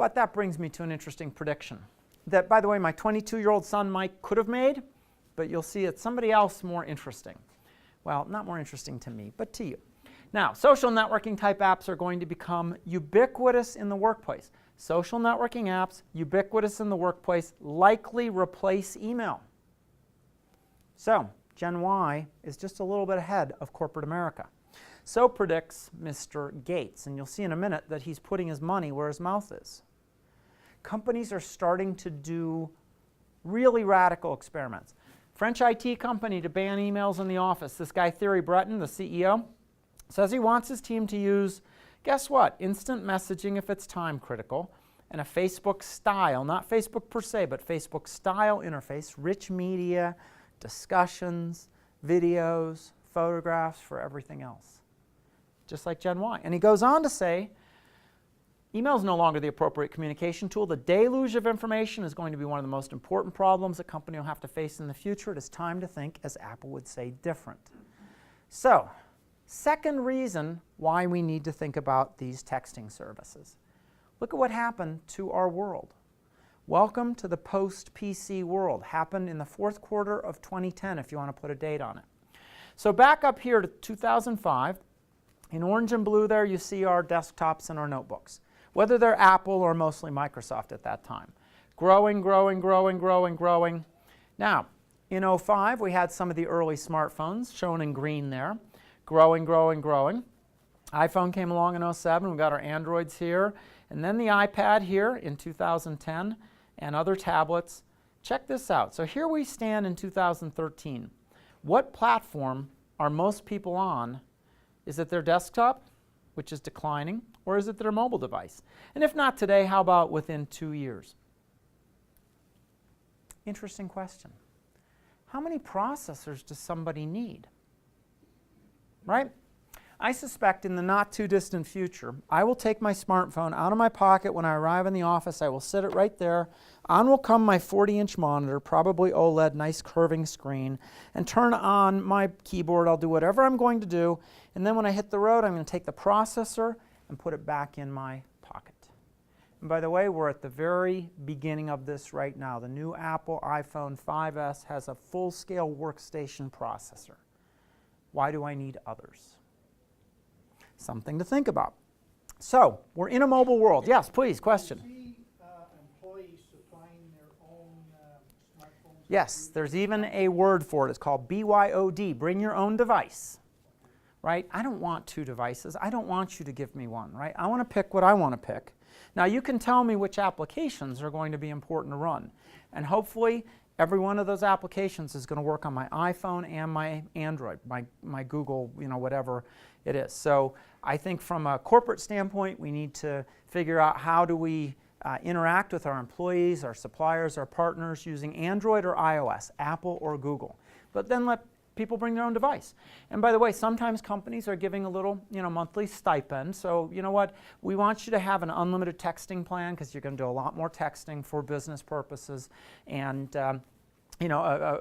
But that brings me to an interesting prediction that, by the way, my 22-year-old son Mike could have made, but you'll see it's somebody else more interesting. Well, not more interesting to me, but to you. Now, social networking type apps are going to become ubiquitous in the workplace. Social networking apps, ubiquitous in the workplace, likely replace email. So, Gen Y is just a little bit ahead of corporate America. So predicts Mr. Gates, and you'll see in a minute that he's putting his money where his mouth is. Companies are starting to do really radical experiments. French IT company to ban emails in the office. This guy, Thierry Breton, the CEO, says he wants his team to use, guess what, instant messaging if it's time critical, and a Facebook style, not Facebook per se, but Facebook style interface, rich media, discussions, videos, photographs for everything else. Just like Gen Y. And he goes on to say, email is no longer the appropriate communication tool. The deluge of information is going to be one of the most important problems a company will have to face in the future. It is time to think, as Apple would say, different. So, second reason why we need to think about these texting services. Look at what happened to our world. Welcome to the post-PC world. Happened in the fourth quarter of 2010, if you want to put a date on it. So back up here to 2005. In orange and blue there, you see our desktops and our notebooks, whether they're Apple or mostly Microsoft at that time. Growing, growing, growing, growing, growing. Now, in 2005, we had some of the early smartphones shown in green there. Growing, growing, growing. iPhone came along in 2007. We've got our Androids here. And then the iPad here in 2010 and other tablets. Check this out. So here we stand in 2013. What platform are most people on? Is it their desktop, which is declining, or is it their mobile device? And if not today, how about within 2 years? Interesting question. How many processors does somebody need? Right? I suspect in the not too distant future, I will take my smartphone out of my pocket when I arrive in the office. I will sit it right there. On will come my 40-inch monitor, probably OLED, nice curving screen, and turn on my keyboard. I'll do whatever I'm going to do. And then when I hit the road, I'm going to take the processor and put it back in my pocket. And by the way, we're at the very beginning of this right now. The new Apple iPhone 5S has a full-scale workstation processor. Why do I need others? Something to think about. So, we're in a mobile world. Yes, please, question. Do you see employees supplying their own smartphones? Yes, there's even a word for it. It's called BYOD, bring your own device. Right? I don't want two devices. I don't want you to give me one, right? I want to pick what I want to pick. Now, you can tell me which applications are going to be important to run. And hopefully, every one of those applications is going to work on my iPhone and my Android, my Google, whatever it is. So I think from a corporate standpoint, we need to figure out how do we interact with our employees, our suppliers, our partners using Android or iOS, Apple or Google. But then let people bring their own device. And by the way, sometimes companies are giving a little, monthly stipend. So you know what? We want you to have an unlimited texting plan because you're going to do a lot more texting for business purposes, and a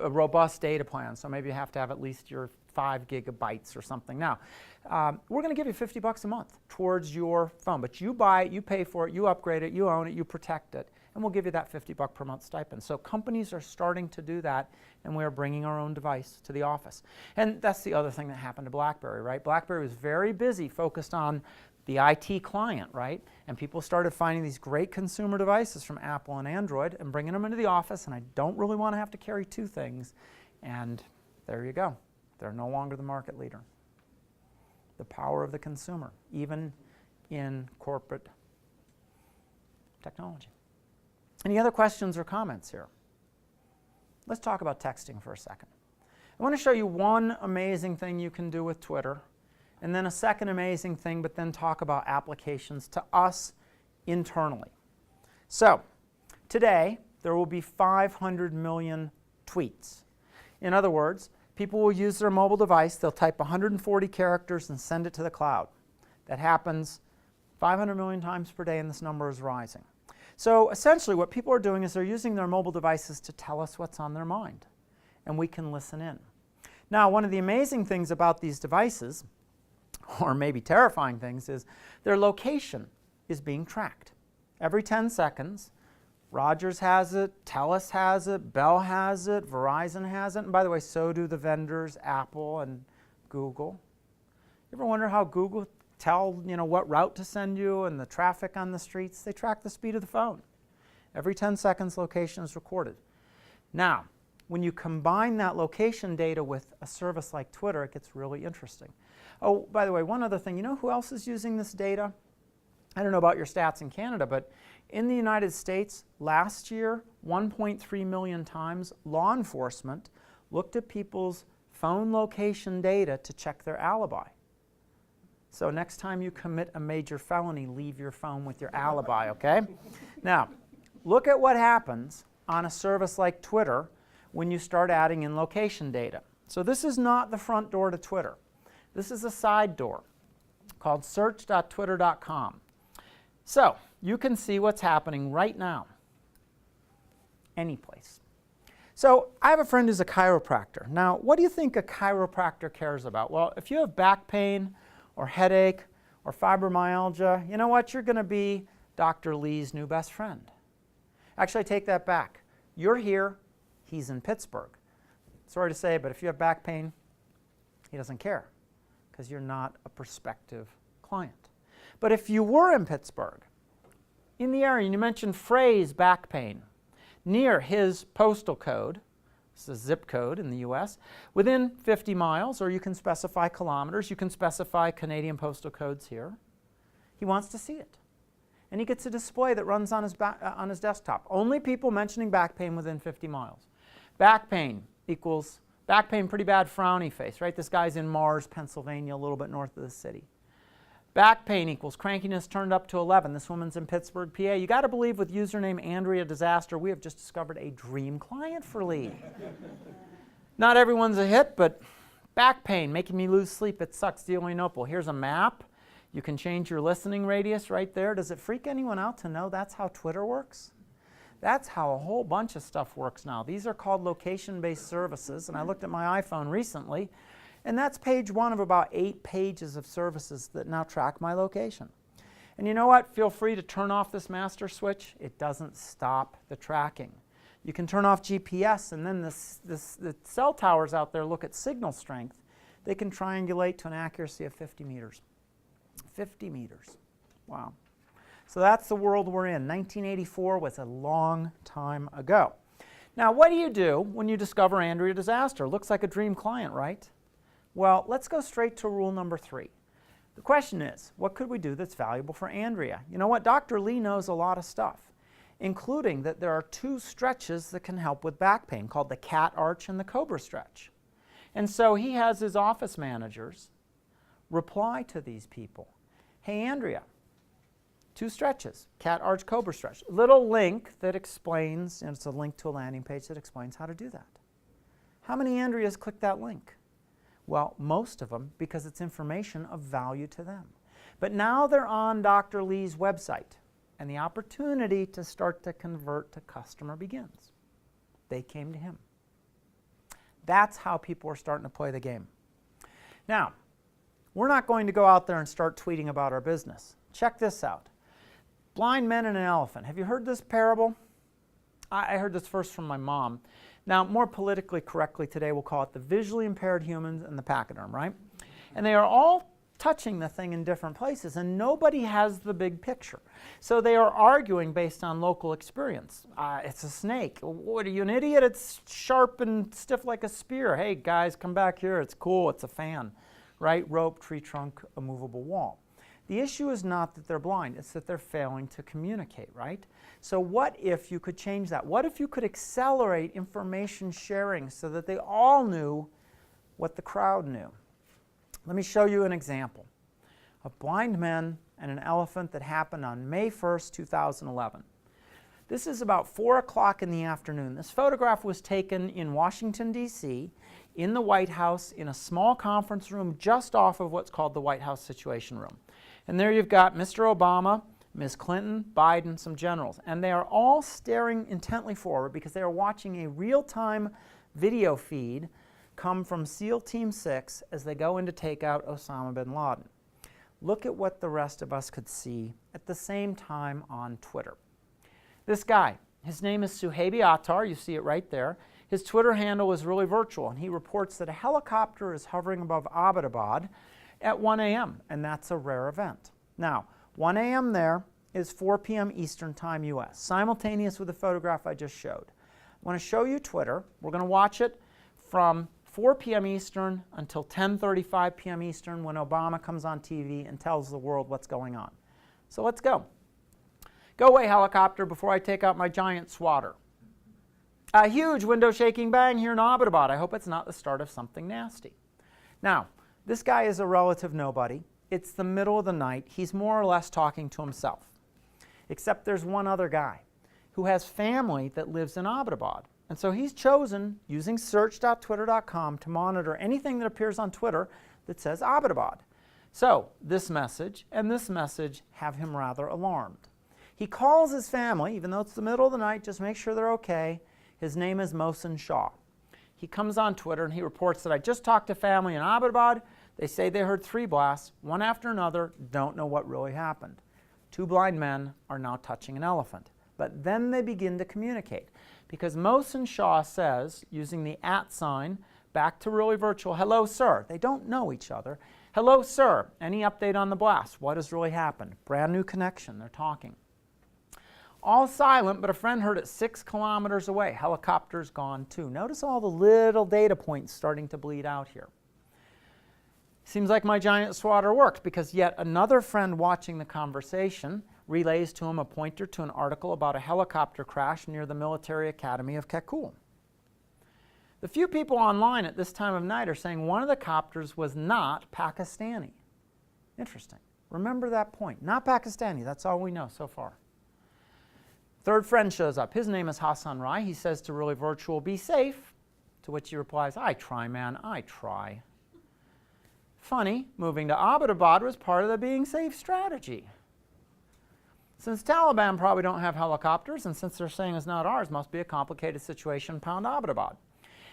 robust data plan. So maybe you have to have at least your 5 gigabytes or something. Now, we're going to give you $50 a month towards your phone, but you buy it, you pay for it, you upgrade it, you own it, you protect it, and we'll give you that $50 per month stipend. So companies are starting to do that, and we are bringing our own device to the office. And that's the other thing that happened to BlackBerry, right? BlackBerry was very busy, focused on the IT client, right? And people started finding these great consumer devices from Apple and Android and bringing them into the office, and I don't really want to have to carry two things. And there you go. They're no longer the market leader. The power of the consumer, even in corporate technology. Any other questions or comments here? Let's talk about texting for a second. I want to show you one amazing thing you can do with Twitter, and then a second amazing thing, but then talk about applications to us internally. So, today, there will be 500 million tweets. In other words, people will use their mobile device, they'll type 140 characters and send it to the cloud. That happens 500 million times per day, and this number is rising. So essentially what people are doing is they're using their mobile devices to tell us what's on their mind, and we can listen in. Now, one of the amazing things about these devices, or maybe terrifying things, is their location is being tracked. every 10 seconds. Rogers has it, TELUS has it, Bell has it, Verizon has it, and by the way, so do the vendors, Apple and Google. You ever wonder how Google tell what route to send you and the traffic on the streets? They track the speed of the phone. Every 10 seconds, location is recorded. Now, when you combine that location data with a service like Twitter, it gets really interesting. Oh, by the way, one other thing, you know who else is using this data? I don't know about your stats in Canada, but in the United States, last year, 1.3 million times, law enforcement looked at people's phone location data to check their alibi. So next time you commit a major felony, leave your phone with your alibi, okay? Now, look at what happens on a service like Twitter when you start adding in location data. So this is not the front door to Twitter. This is a side door called search.twitter.com. So you can see what's happening right now, any place. So I have a friend who's a chiropractor. Now, what do you think a chiropractor cares about? Well, if you have back pain or headache or fibromyalgia, you know what? You're going to be Dr. Lee's new best friend. Actually, I take that back. You're here, he's in Pittsburgh. Sorry to say, but if you have back pain, he doesn't care because you're not a prospective client. But if you were in Pittsburgh, in the area, and you mentioned Frey's back pain, near his postal code, this is a zip code in the US, within 50 miles, or you can specify kilometers, you can specify Canadian postal codes here, he wants to see it. And he gets a display that runs on his desktop. Only people mentioning back pain within 50 miles. Back pain equals, back pain, pretty bad frowny face, right? This guy's in Mars, Pennsylvania, a little bit north of the city. Back pain equals crankiness turned up to 11. This woman's in Pittsburgh, PA. You got to believe with username Andrea Disaster, we have just discovered a dream client for Lee. Not everyone's a hit, but back pain, making me lose sleep, it sucks, dealing opal. Here's a map. You can change your listening radius right there. Does it freak anyone out to know that's how Twitter works? That's how a whole bunch of stuff works now. These are called location-based services, and I looked at my iPhone recently, and that's page 1 of about 8 pages of services that now track my location. And you know what? Feel free to turn off this master switch. It doesn't stop the tracking. You can turn off GPS, and then the cell towers out there look at signal strength. They can triangulate to an accuracy of 50 meters. 50 meters. Wow. So that's the world we're in. 1984 was a long time ago. Now, what do you do when you discover Andrea Disaster? Looks like a dream client, right? Well, let's go straight to rule number 3. The question is, what could we do that's valuable for Andrea? You know what? Dr. Lee knows a lot of stuff, including that there are 2 stretches that can help with back pain called the cat arch and the cobra stretch. And so he has his office managers reply to these people. Hey, Andrea, 2 stretches, cat arch, cobra stretch. Little link that explains, and it's a link to a landing page that explains how to do that. How many Andreas click that link? Well, most of them, because it's information of value to them. But now they're on Dr. Lee's website, and the opportunity to start to convert to customer begins. They came to him. That's how people are starting to play the game. Now, we're not going to go out there and start tweeting about our business. Check this out. Blind men and an elephant. Have you heard this parable? I heard this first from my mom. Now, more politically correctly today, we'll call it the visually impaired humans and the pachyderm, right? And they are all touching the thing in different places, and nobody has the big picture. So they are arguing based on local experience. It's a snake. What, are you an idiot? It's sharp and stiff like a spear. Hey, guys, come back here. It's cool. It's a fan, right? Rope, tree trunk, a movable wall. The issue is not that they're blind, it's that they're failing to communicate, right? So what if you could change that? What if you could accelerate information sharing so that they all knew what the crowd knew? Let me show you an example of blind men and an elephant that happened on May 1st, 2011. This is about 4 o'clock in the afternoon. This photograph was taken in Washington, D.C., in the White House, in a small conference room just off of what's called the White House Situation Room. And there you've got Mr. Obama, Ms. Clinton, Biden, some generals. And they are all staring intently forward because they are watching a real-time video feed come from SEAL Team 6 as they go in to take out Osama bin Laden. look at what the rest of us could see at the same time on Twitter. This guy, his name is Suhaibi Attar. You see it right there. His Twitter handle is really virtual, and he reports that a helicopter is hovering above Abbottabad at 1 a.m., and that's a rare event. Now, 1 a.m. there is 4 p.m. Eastern Time U.S., simultaneous with the photograph I just showed. I want to show you Twitter. We're going to watch it from 4 p.m. Eastern until 10:35 p.m. Eastern when Obama comes on TV and tells the world what's going on. So let's go. Go away, helicopter, before I take out my giant swatter. A huge window-shaking bang here in Abbottabad. I hope it's not the start of something nasty. Now, this guy is a relative nobody. It's the middle of the night. He's more or less talking to himself. Except there's one other guy who has family that lives in Abbottabad. And so he's chosen, using search.twitter.com, to monitor anything that appears on Twitter that says Abbottabad. So this message and this message have him rather alarmed. He calls his family, even though it's the middle of the night, just make sure they're okay. His name is Mohsen Shah. He comes on Twitter and he reports that I just talked to family in Abbottabad. They say they heard 3 blasts, one after another, don't know what really happened. 2 blind men are now touching an elephant. But then they begin to communicate. Because Mohsen Shah says, using the @ back to really virtual, hello, sir. They don't know each other. Hello, sir. Any update on the blast? What has really happened? Brand new connection. They're talking. All silent, but a friend heard it 6 kilometers away. Helicopter's gone too. Notice all the little data points starting to bleed out here. Seems like my giant swatter worked, because yet another friend watching the conversation relays to him a pointer to an article about a helicopter crash near the military academy of Kakul. The few people online at this time of night are saying one of the copters was not Pakistani. Interesting. Remember that point. Not Pakistani. That's all we know so far. Third friend shows up. His name is Hassan Rai. He says to Really Virtual, be safe. To which he replies, I try, man. I try. Funny, moving to Abbottabad was part of the being safe strategy. Since Taliban probably don't have helicopters, and since they're saying it's not ours, must be a complicated situation, pound Abbottabad.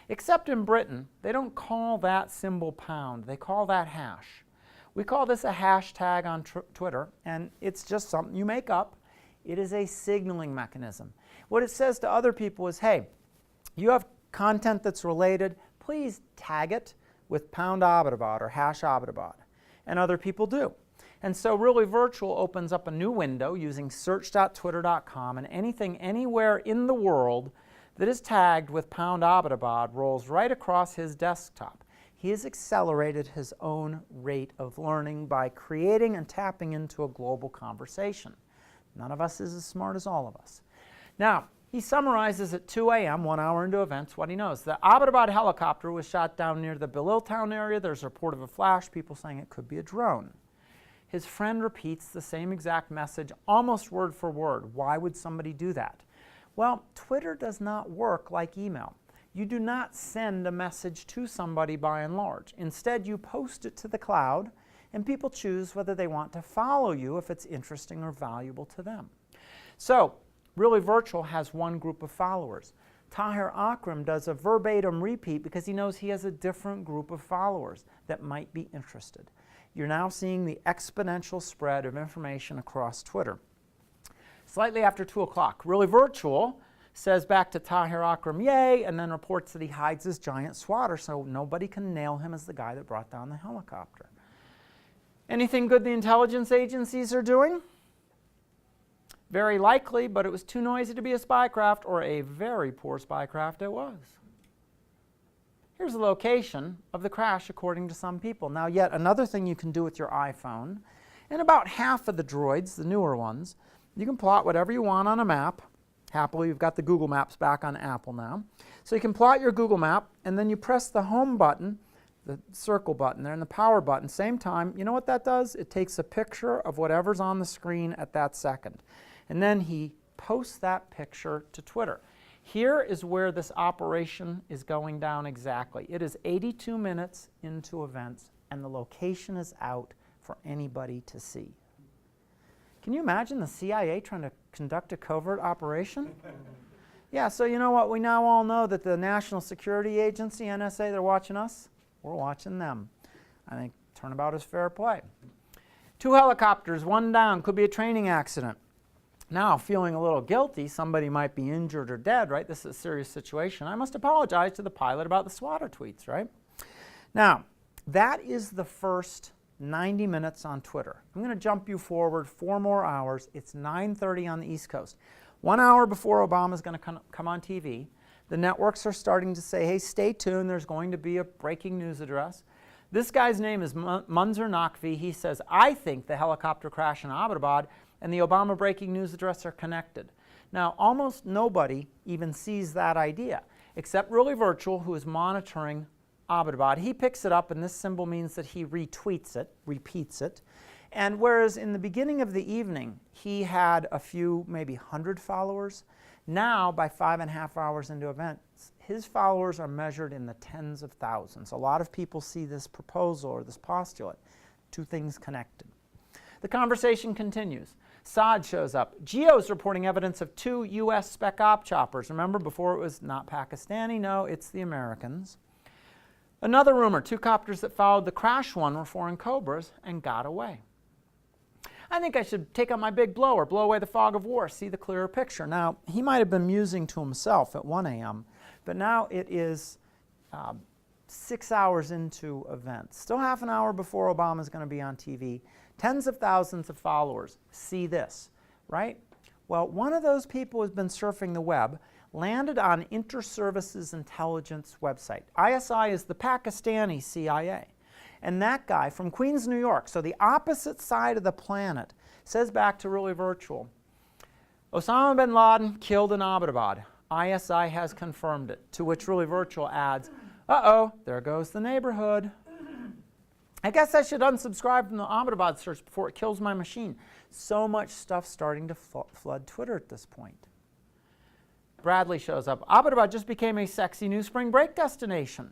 Except in Britain, they don't call that symbol pound. They call that hash. We call this a hashtag on Twitter, and it's just something you make up. It is a signaling mechanism. What it says to other people is, hey, you have content that's related, please tag it with pound Abbottabad or hash Abbottabad. And other people do. And so Really Virtual opens up a new window using search.twitter.com, and anything anywhere in the world that is tagged with pound Abbottabad rolls right across his desktop. He has accelerated his own rate of learning by creating and tapping into a global conversation. None of us is as smart as all of us. Now, he summarizes at 2 a.m., 1 hour into events, what he knows. The Abbottabad helicopter was shot down near the Bilil town area. There's a report of a flash, people saying it could be a drone. His friend repeats the same exact message, almost word for word. Why would somebody do that? Well, Twitter does not work like email. You do not send a message to somebody by and large. Instead, you post it to the cloud, and people choose whether they want to follow you if it's interesting or valuable to them. So, Really Virtual has one group of followers. Tahir Akram does a verbatim repeat because he knows he has a different group of followers that might be interested. You're now seeing the exponential spread of information across Twitter. Slightly after 2 o'clock, Really Virtual says back to Tahir Akram, yay, and then reports that he hides his giant swatter so nobody can nail him as the guy that brought down the helicopter. Anything good the intelligence agencies are doing? Very likely, but it was too noisy to be a spycraft, or a very poor spycraft it was. Here's the location of the crash according to some people. Now, yet another thing you can do with your iPhone, and about half of the droids, the newer ones, you can plot whatever you want on a map. Happily, you've got the Google Maps back on Apple now. So you can plot your Google map, and then you press the home button, the circle button there, and the power button, same time. You know what that does? It takes a picture of whatever's on the screen at that second. And then he posts that picture to Twitter. Here is where this operation is going down exactly. It is 82 minutes into events, and the location is out for anybody to see. Can you imagine the CIA trying to conduct a covert operation? Yeah, so you know what? We now all know that the National Security Agency, NSA, they're watching us. We're watching them. I think turnabout is fair play. 2 helicopters, 1 down, could be a training accident. Now, feeling a little guilty, somebody might be injured or dead, right? This is a serious situation. I must apologize to the pilot about the swatter tweets, right? Now, that is the first 90 minutes on Twitter. I'm going to jump you forward 4 more hours. It's 9:30 on the East Coast. 1 hour before Obama's going to come on TV, the networks are starting to say, hey, stay tuned, there's going to be a breaking news address. This guy's name is Munzer Naqvi. He says, I think the helicopter crash in Abbottabad and the Obama breaking news address are connected. Now, almost nobody even sees that idea, except Really Virtual, who is monitoring Abbottabad. He picks it up, and this symbol means that he retweets it, repeats it. And whereas in the beginning of the evening, he had a few, maybe 100 followers, now by 5.5 hours into events, his followers are measured in the tens of thousands. A lot of people see this proposal or this postulate, 2 things connected. The conversation continues. Saad shows up. Geo's reporting evidence of 2 U.S. spec op choppers. Remember, before it was not Pakistani, no, it's the Americans. Another rumor, 2 copters that followed the crash one were foreign Cobras and got away. I think I should take out my big blower, blow away the fog of war, see the clearer picture. Now, he might have been musing to himself at 1 a.m., but now it is 6 hours into events. Still half an hour before Obama's going to be on TV. Tens of thousands of followers see this, right? Well, one of those people has been surfing the web, landed on Inter-Services Intelligence website. ISI is the Pakistani CIA. And that guy from Queens, New York, so the opposite side of the planet, says back to Really Virtual, Osama bin Laden killed in Abbottabad. ISI has confirmed it, to which Really Virtual adds, uh-oh, there goes the neighborhood. I guess I should unsubscribe from the Abbottabad search before it kills my machine. So much stuff starting to flood Twitter at this point. Bradley shows up. Abbottabad just became a sexy new spring break destination.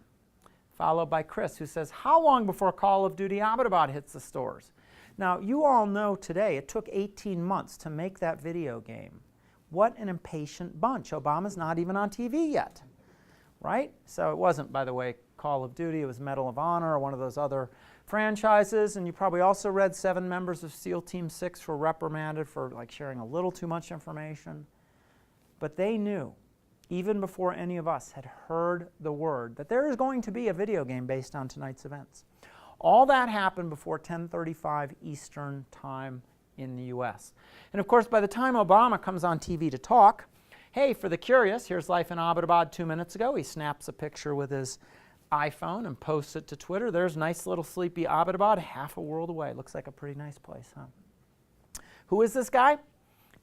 Followed by Chris, who says, how long before Call of Duty Abbottabad hits the stores? Now, you all know today it took 18 months to make that video game. What an impatient bunch. Obama's not even on TV yet, right? So it wasn't, by the way, Call of Duty. It was Medal of Honor or one of those other franchises. And you probably also read 7 members of SEAL Team 6 were reprimanded for sharing a little too much information. But they knew, even before any of us had heard the word, that there is going to be a video game based on tonight's events. All that happened before 10:35 Eastern Time in the U.S. And of course, by the time Obama comes on TV to talk, hey, for the curious, here's life in Abbottabad 2 minutes ago. He snaps a picture with his iPhone and posts it to Twitter. There's nice little sleepy Abbottabad, half a world away. Looks like a pretty nice place, huh? Who is this guy?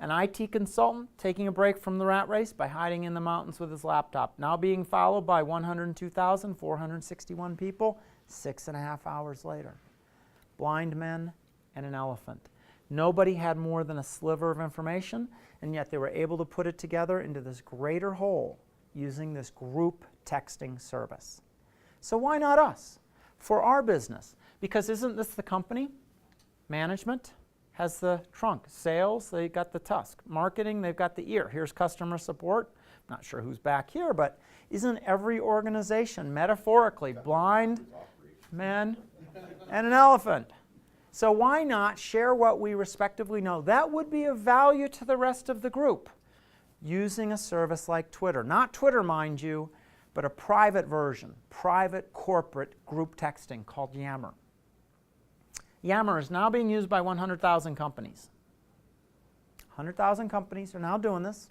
An IT consultant taking a break from the rat race by hiding in the mountains with his laptop, now being followed by 102,461 people 6.5 hours later. Blind men and an elephant. Nobody had more than a sliver of information, and yet they were able to put it together into this greater whole using this group texting service. So why not us? For our business. Because isn't this the company? Management has the trunk. Sales, they got the tusk. Marketing, they've got the ear. Here's customer support. Not sure who's back here, but isn't every organization metaphorically blind men and an elephant? So why not share what we respectively know? That would be of value to the rest of the group using a service like Twitter. Not Twitter, mind you, but a private version, private corporate group texting called Yammer. Yammer is now being used by 100,000 companies. 100,000 companies are now doing this.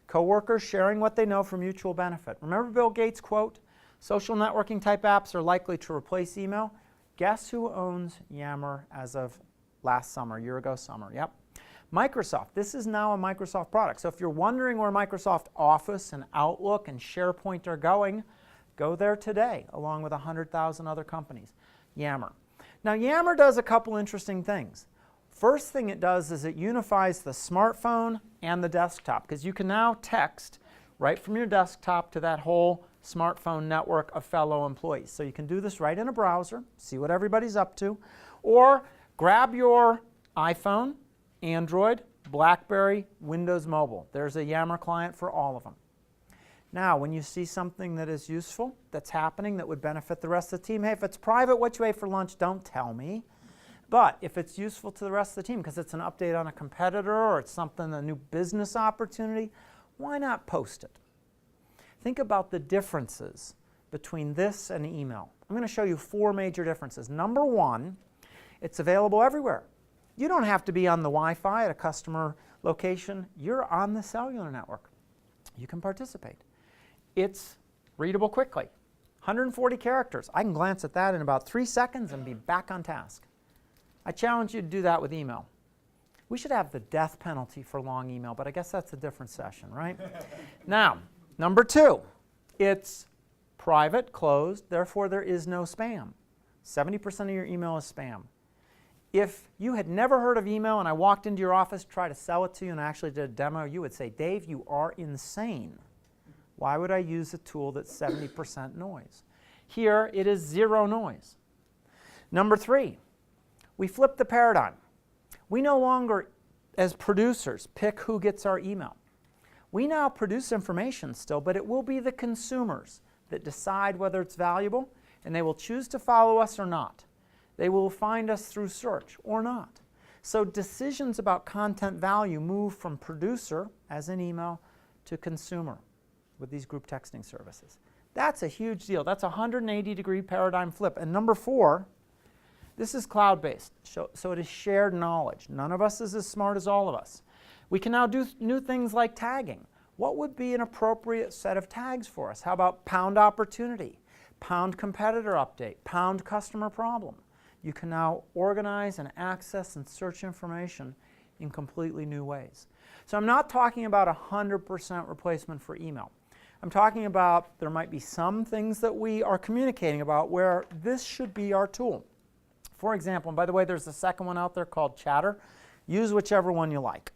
Coworkers sharing what they know for mutual benefit. Remember Bill Gates' quote, social networking type apps are likely to replace email? Guess who owns Yammer as of last summer, year ago summer? Yep. Microsoft. This is now a Microsoft product. So if you're wondering where Microsoft Office and Outlook and SharePoint are going, go there today, along with 100,000 other companies. Yammer. Now, Yammer does a couple interesting things. First thing it does is it unifies the smartphone and the desktop, because you can now text right from your desktop to that whole smartphone network of fellow employees. So you can do this right in a browser, see what everybody's up to, or grab your iPhone, Android, BlackBerry, Windows Mobile. There's a Yammer client for all of them. Now, when you see something that is useful, that's happening, that would benefit the rest of the team, hey, if it's private, what you ate for lunch, don't tell me. But if it's useful to the rest of the team because it's an update on a competitor or it's something, a new business opportunity, why not post it? Think about the differences between this and email. I'm going to show you 4 major differences. Number 1, it's available everywhere. You don't have to be on the Wi-Fi at a customer location. You're on the cellular network. You can participate. It's readable quickly. 140 characters. I can glance at that in about 3 seconds and be back on task. I challenge you to do that with email. We should have the death penalty for long email, but I guess that's a different session, right? Now, number 2, it's private, closed, therefore there is no spam. 70% of your email is spam. If you had never heard of email and I walked into your office, try to sell it to you and I actually did a demo, you would say, Dave, you are insane. Why would I use a tool that's 70% noise? Here, it is 0 noise. Number 3, we flip the paradigm. We no longer, as producers, pick who gets our email. We now produce information still, but it will be the consumers that decide whether it's valuable, and they will choose to follow us or not. They will find us through search or not. So decisions about content value move from producer, as in email, to consumer with these group texting services. That's a huge deal. That's a 180-degree paradigm flip. And number 4, this is cloud-based, so it is shared knowledge. None of us is as smart as all of us. We can now do new things like tagging. What would be an appropriate set of tags for us? How about pound opportunity, pound competitor update, pound customer problem? You can now organize and access and search information in completely new ways. So I'm not talking about 100% replacement for email. I'm talking about there might be some things that we are communicating about where this should be our tool. For example, and by the way, there's a second one out there called Chatter. Use whichever one you like.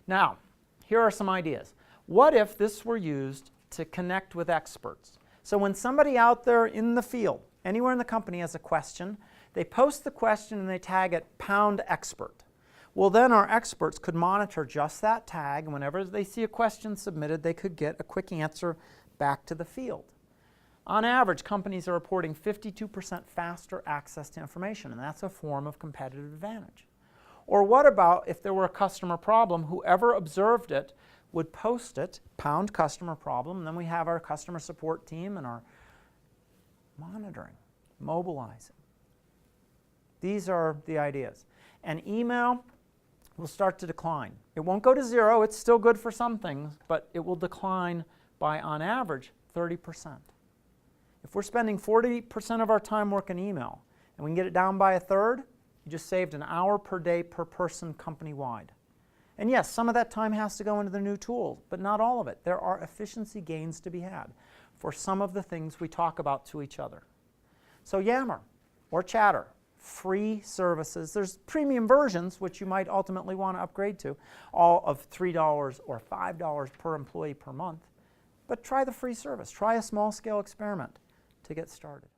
Now, here are some ideas. What if this were used to connect with experts? So when somebody out there in the field, anywhere in the company has a question, they post the question and they tag it #expert. Well, then our experts could monitor just that tag, and whenever they see a question submitted, they could get a quick answer back to the field. On average, companies are reporting 52% faster access to information, and that's a form of competitive advantage. Or what about if there were a customer problem, whoever observed it would post it, #customer problem, and then we have our customer support team and our monitoring, mobilizing. These are the ideas. And email will start to decline. It won't go to 0, it's still good for some things, but it will decline by, on average, 30%. If we're spending 40% of our time working email, and we can get it down by 1/3, you just saved an hour per day per person company-wide. And yes, some of that time has to go into the new tools, but not all of it. There are efficiency gains to be had for some of the things we talk about to each other. So Yammer or Chatter, free services. There's premium versions, which you might ultimately want to upgrade to, all of $3 or $5 per employee per month. But try the free service. Try a small-scale experiment to get started.